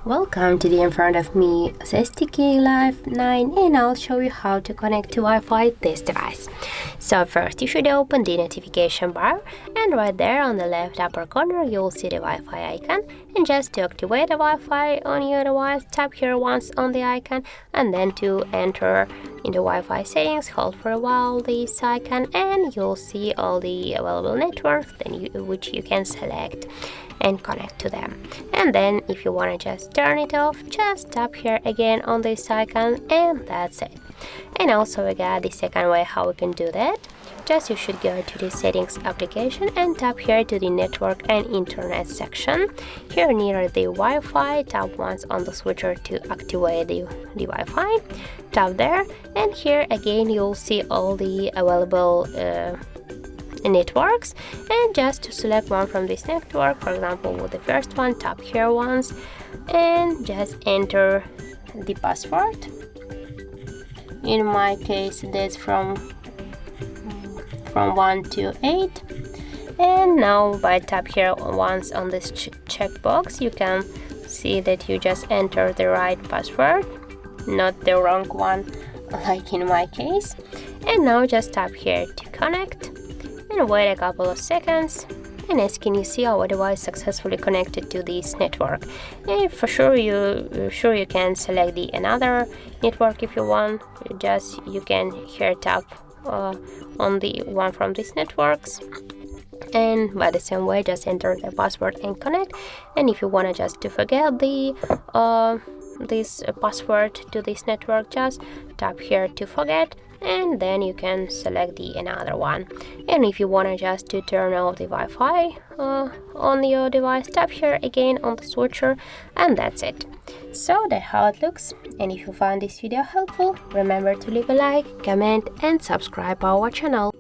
Welcome to the in front of me STK Life 9, and I'll show you how to connect to Wi-Fi this device. So first you should open the notification bar, and right there on the left upper corner you'll see the Wi-Fi icon, and just to activate the Wi-Fi on your device, tap here once on the icon, and then to enter in the Wi-Fi settings, hold for a while this icon, and you'll see all the available networks which you can select and connect to them. And then if you want to just turn it off, just tap here again on this icon, and that's it. And also we got the second way how we can do that. Just you should go to the settings application and tap here to the network and internet section. Here near the Wi-Fi, tap once on the switcher to activate the Wi-Fi. Tap there, and here again you'll see all the available networks, and just to select one from this network, for example with the first one, tap here once and just enter the password. In my case that's from 1 to 8, and now by tap here once on this checkbox you can see that you just enter the right password, not the wrong one like in my case. And now just tap here to connect and wait a couple of seconds, and as can you see our device successfully connected to this network. And for sure you can select the another network if you want. Just you can here tap on the one from these networks, and by the same way just enter the password and connect. And if you want to just to forget the this password to this network, just tap here to forget, and then you can select the another one. And if you want to just to turn off the Wi-Fi on your device, tap here again on the switcher, and that's it. So that's how it looks. And if you found this video helpful, remember to leave a like, comment and subscribe our channel.